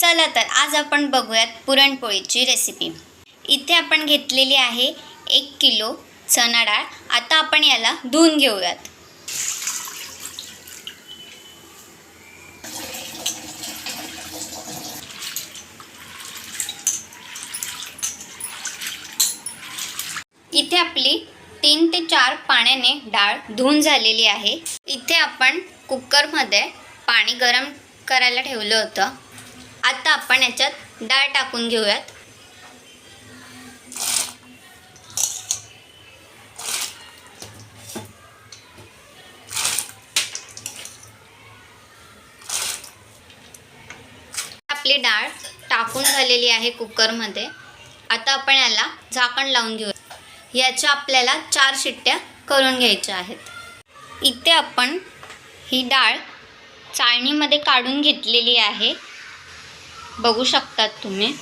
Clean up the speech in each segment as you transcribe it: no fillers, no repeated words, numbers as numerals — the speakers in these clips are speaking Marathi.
चला तर आज आपण बघूयात पुरणपोळीची रेसिपी। इथे आपण घेतलेली आहे 1 किलो चणा डाळ। आता आपण याला धुवून घेऊयात। इथे आपली 3 ते 4 पाण्याने डाळ धुवून झालेली आहे। इथे आपण कुकरमध्ये पाणी गरम करायला ठेवलं होतं। आता आपण याच्यात डाळ टाकून घेऊयात। आपली डाळ टाकून झालेली आहे कुकरमध्ये। आता आपण याला झाकण लावून घेऊया। याच्या आपल्याला 4 शिट्ट्या करून घ्यायच्या आहेत। इथे आपण ही डाळ चाळणीमध्ये काढून घेतलेली आहे, बघू शकतात तुम्ही।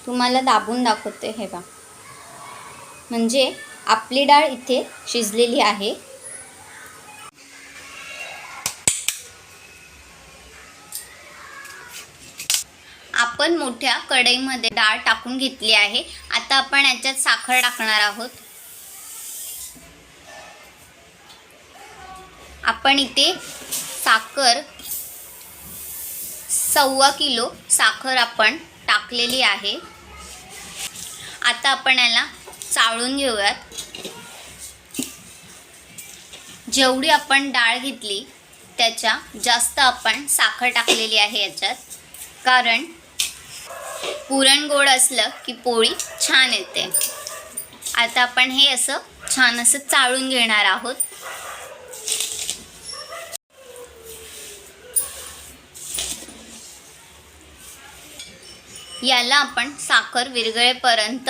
तुम्हाला दाबून दाखवते हे बघा, म्हणजे आपली डाळ इथे शिजलेली आहे। आपण मोठ्या कढईमध्ये डाळ टाकून घेतली आहे। आता आपण याच्यात साखर टाकणार आहोत। आपण इथे साखर 1.25 किलो साखर आपण टाकलेली आहे। आता आपण याला चाळून घेऊयात। जेवढी आपण डाळ घेतली त्याच्या जास्त आपण साखर टाकलेली आहे याच्यात, कारण पुरण गोड असलं की पोळी छान येते। आता आपण हे असं छान असं चाळून घेणार आहोत। याला आपण साखर विरघळेपर्यंत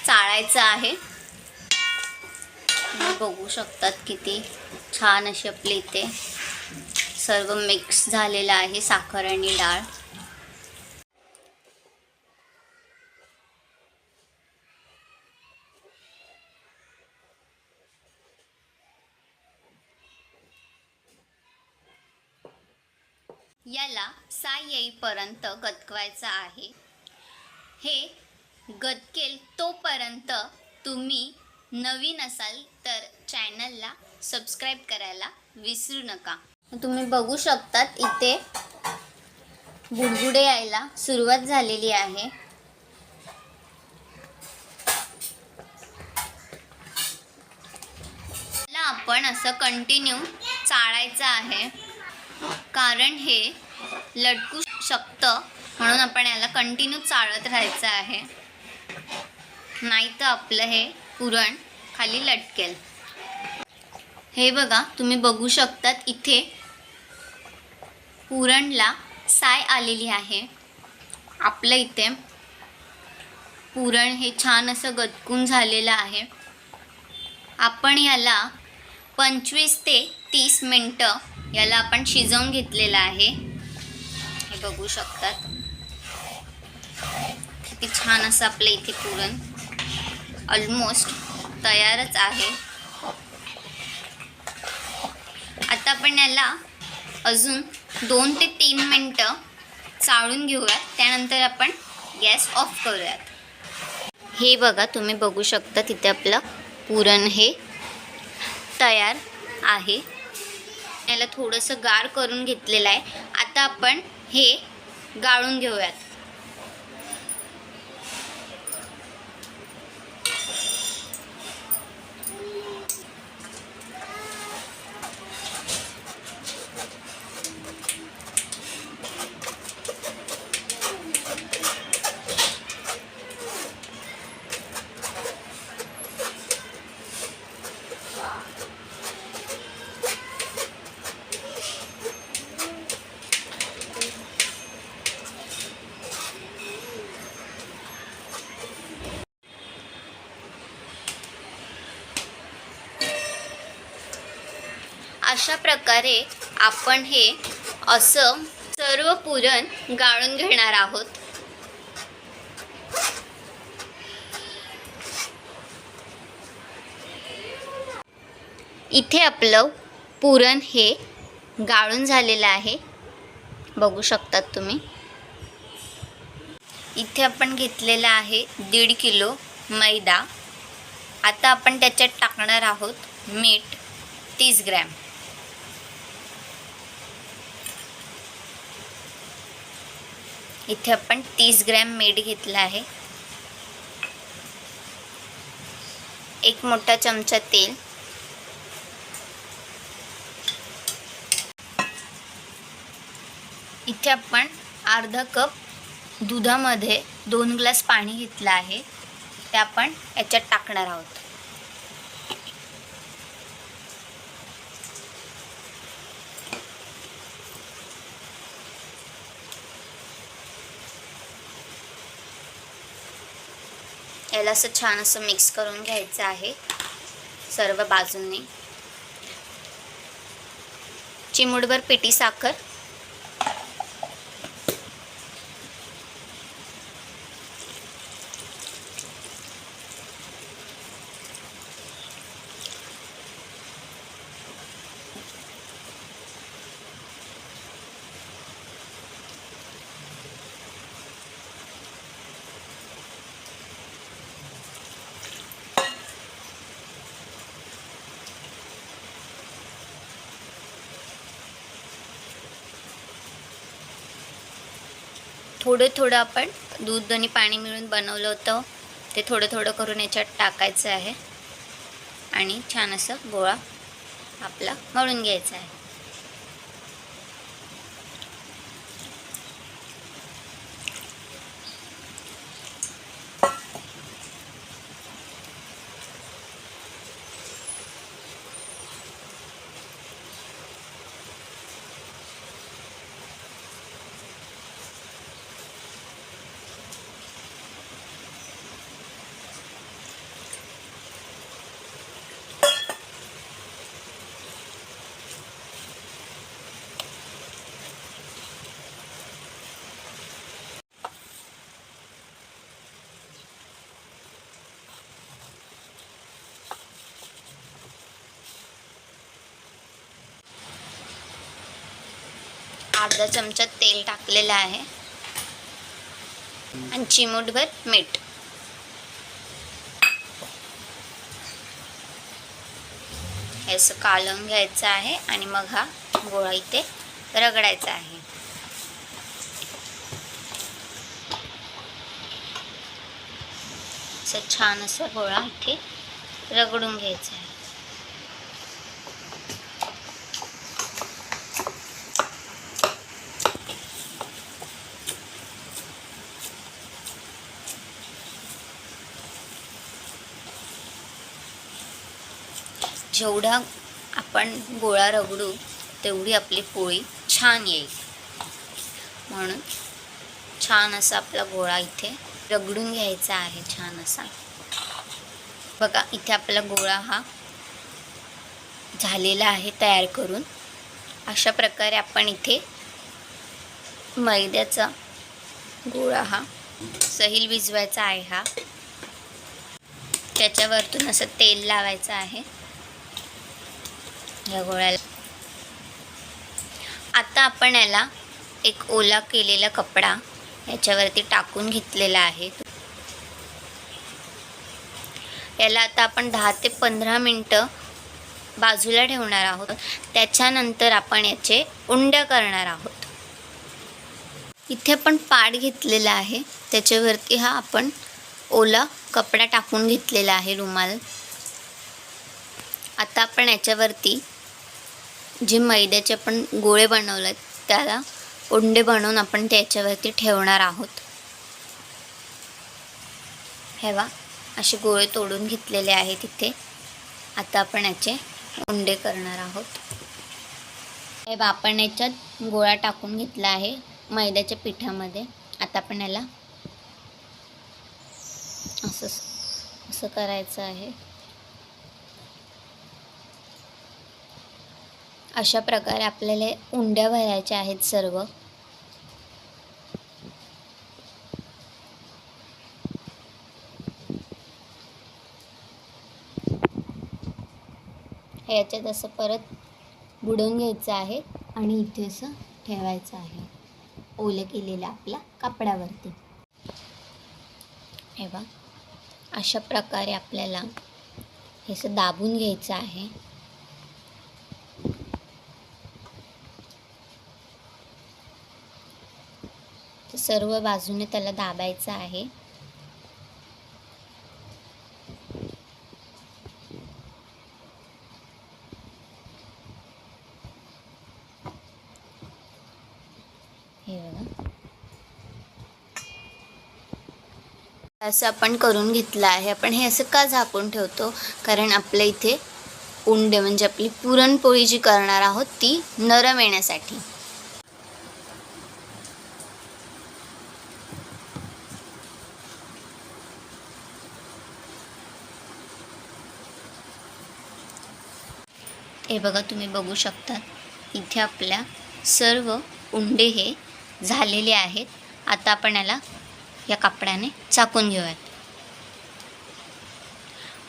चाळायचं आहे। तुम्ही बघू शकतात किती छान अशी आपली इथे सर्व मिक्स झालेलं आहे साखर आणि डाळ। याला साय येईपर्यंत गतवायचं आहे। हे गतकेल तोपर्यंत तुम्ही नवीन असाल तर चॅनलला सबस्क्राईब करायला विसरू नका। तुम्ही बघू शकतात इथे बुडबुडे यायला सुरुवात झालेली आहे। याला आपण असं कंटिन्यू चाळायचं आहे, कारण हे लटकू शकतं, म्हणून आपण याला कंटिन्यू चाळत राहायचं आहे, नाही तर आपलं हे पुरण खाली लटकेल। हे बघा, तुम्ही बघू शकतात इथे पुरणला साय आलेली आहे। आपलं इथे पुरण हे छान असं गतकून झालेलं आहे। आपण याला 25 ते 30 मिनिटं याला आपण शिजवून घेतलेलं आहे। हे बघू शकतात किती छान असं आपलं इथे पुरण ऑलमोस्ट तयारच आहे। आता आपण याला अजून 2 ते 3 मिनिटं चाळून घेऊयात, त्यानंतर आपण गॅस ऑफ करूयात। हे बघा, तुम्ही बघू शकता तिथे आपलं पुरण हे तयार आहे। याला थोडंसं गार करून घेतलेलं आहे। आता आपण हे गाळून घेऊयात। अशा प्रकारे आपण हे असं सर्व पुरण गाळून घेणार आहोत। इथे आपलं पुरण हे गाळून झालेलं आहे। बघू शकतात तुम्ही. इथे आपण घेतलेला आहे 1.5 किलो मैदा. आता आपण त्याच्यात टाकणार आहोत मीठ 30 ग्रॅम. इथे आपण 30 ग्रॅम मीठ घेतलं आहे. 1 मोठा चमचा तेल. इथे आपण अर्धा कप दुधामध्ये 2 ग्लास पाणी घेतलं आहे. ते आपण याच्यात टाकणार आहोत. याला असं छान असं मिक्स करून घ्यायचं आहे सर्व बाजूंनी. चिमूटभर पिठी साखर. थोडं आपण दूध आणि पाणी मिळून बनवलं होतं ते थोडं करून याच्यात टाकायचं आहे आणि छान असं गोळा आपला मळून घ्यायचा आहे. अर्धा चमचा तेल टाकलेलं आहे आणि चिमूटभर मीठ. हे असं कालवून घ्यायचं आहे आणि मग हा गोळा इथे रगडायचा आहे. असं छान असं गोळा इथे रगडून घ्यायचा आहे. जेवढा आपण गोळा रगडू तेवढी आपली पोळी छान येईल. म्हणून छान असा आपला गोळा इथे रगडून घ्यायचा आहे छान असा. बघा इथे आपला गोळा हा झालेला आहे तयार करून. अशा प्रकारे आपण इथे मैद्याचा गोळा हा सैल भिजवायचा आहे. हा त्याच्यावरतून असं तेल लावायचं आहे या गोळ्याला. आता आपण याला एक ओला केलेला कपडा याच्यावरती टाकून घेतलेला आहे. याला आता आपण 10 ते 15 मिनटं बाजूला ठेवणार आहोत. त्याच्यानंतर आपण याचे उंडे करणार आहोत. इथे आपण पाट घेतलेला आहे त्याच्यावरती हा आपण ओला कपडा टाकून घेतलेला आहे रुमाल. आता आपण याच्यावरती जे मैद्याचे आपण गोळे बनवलेत त्याला उंडे बनवून आपण त्याच्यावरती ठेवणार आहोत. हे बघा असे गोळे तोडून घेतलेले आहेत इथे. आता आपण याचे उंडे करणार आहोत. हे बघा आपण याच्यात गोळा टाकून घेतला आहे मैद्याच्या पिठामध्ये. आता आपण याला असं करायचं आहे. अशा प्रकारे आपल्याला उंड्या भरायच्या आहेत सर्व. हे याच्यात असं परत बुडवून घ्यायचं आहे आणि इथे असं ठेवायचं आहे. ओलं केलेल्या आपल्या कापडावरती. हे बघा, अशा प्रकारे आपल्याला हे असं दाबून घ्यायचं आहे. सर्व बाजूने त्याला दाबायचं आहे. हे बघा, असं आपण करून घेतलं आहे. आपण हे असं का झाकून ठेवतो? कारण आपल्या इथे उंडे म्हणजे आपली पुरणपोळी जी करणार आहोत ती नरम येण्यासाठी. हे बघा, तुम्ही बघू शकता इथे आपल्या सर्व उंडे हे झालेले आहेत. आता आपण याला या कापडाने झाकून घेऊयात.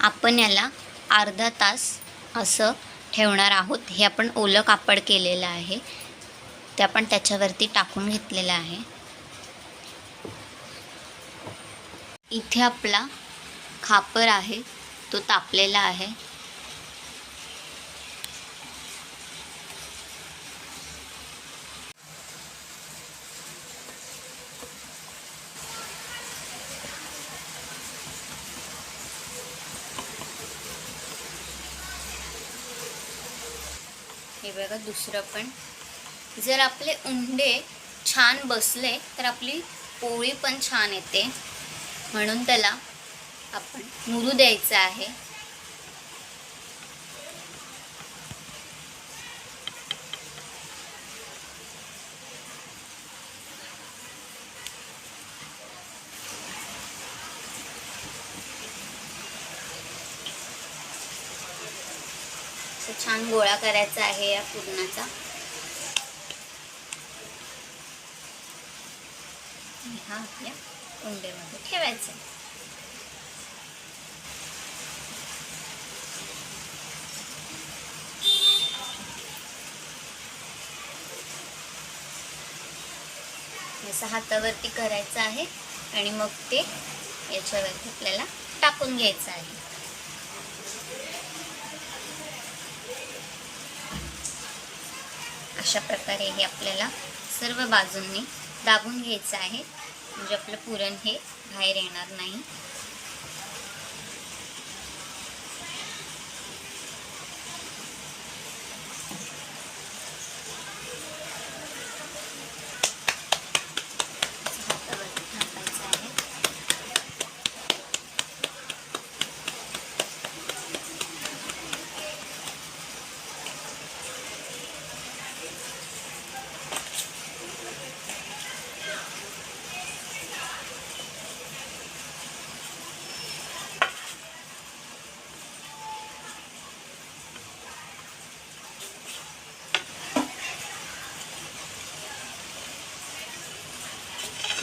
आपण याला अर्धा तास असं ठेवणार आहोत. हे आपण ओलं कापड केलेलं आहे ते आपण त्याच्यावरती टाकून घेतलेलं आहे. इथे आपला खापर आहे तो तापलेला आहे. हे बघा, दुसरं पण जर आपले उंडे छान बसले तर आपली पोळी पण छान येते, म्हणून त्याला आपण मुरू द्यायचं आहे. छान गोळा करायचा आहे या पुरणाचा. हा आपल्या उंडेमध्ये ठेवायचा. असं हातावरती करायचं आहे आणि मग ते याच्यावरती आपल्याला टाकून घ्यायचं आहे. अशा प्रकारे हे आपल्याला सर्व बाजूंनी दाबून घ्यायचं आहे, म्हणजे आपलं पुरण हे बाहेर येणार नाही. हातावरती थापायचं आहे.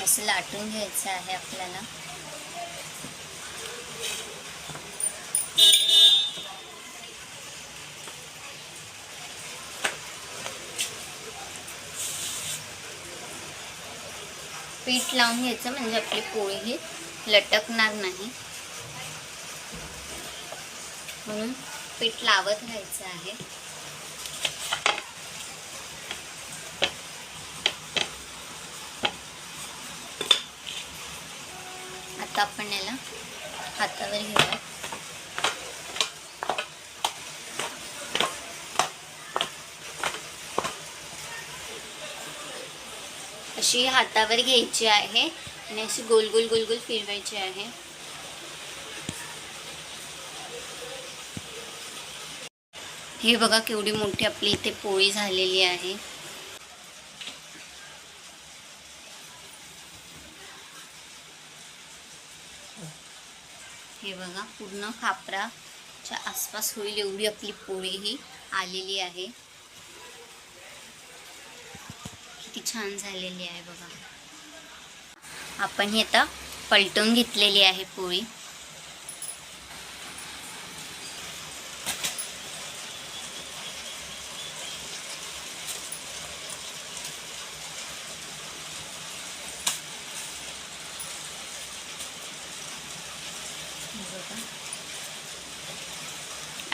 असं लाटून घ्यायचं आहे आपल्याला. पीठ लावून घ्यायचं म्हणजे आपली पोळी ही लटकणार नाही, म्हणून पीठ लावत राहायचं आहे. आता आपण याला हातावर घेऊया. अशी हातावर घ्यायची आहे आणि अशी गोल गोल गोल गोल फिरवायची आहे. हे बघा केवढी मोठी आपली इथे पोळी झालेली आहे. हे बघा, पूर्ण खापराच्या आसपास होईल एवढी आपली पोळी ही आलेली आहे. किती छान झालेली आहे बघा. आपण ही आता पलटून घेतलेली आहे पोळी.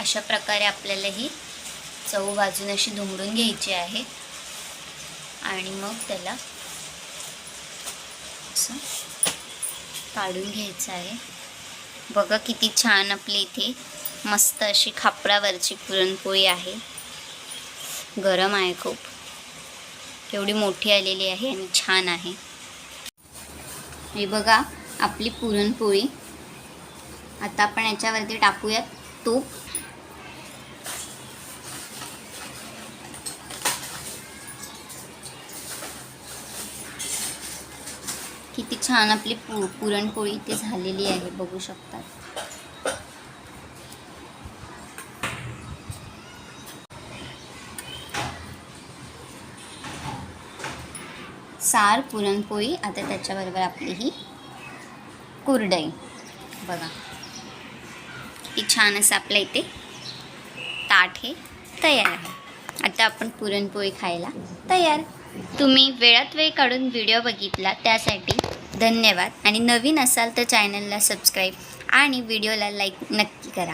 अशा प्रकारे आपल्याला ही चव बाजूने अशी दुमडून घ्यायची आहे आणि मग त्याला असं काढून घ्यायचं आहे. बघा किती छान आपली इथे मस्त अशी खापरावरची पुरणपोळी आहे. गरम आहे खूप, केवढी मोठी आलेली आहे आणि छान आहे. हे बघा आपली पुरणपोळी. आता आपण याच्यावरती टाकूयात तूप. किती छान आपली पुरणपोळी इथे झालेली आहे, बघू शकतात. सार पुरणपोळी. आता त्याच्याबरोबर आपली ही कुरडई. बघा किती छान असं आपल्या इथे ताट हे तयार आहे. आता आपण पुरणपोळी खायला तयार. तुम्ही वेळात वेळ काढून व्हिडिओ बघितला त्यासाठी धन्यवाद. आणि नवीन असाल तर चॅनलला सबस्क्राईब आणि व्हिडिओला लाईक नक्की करा.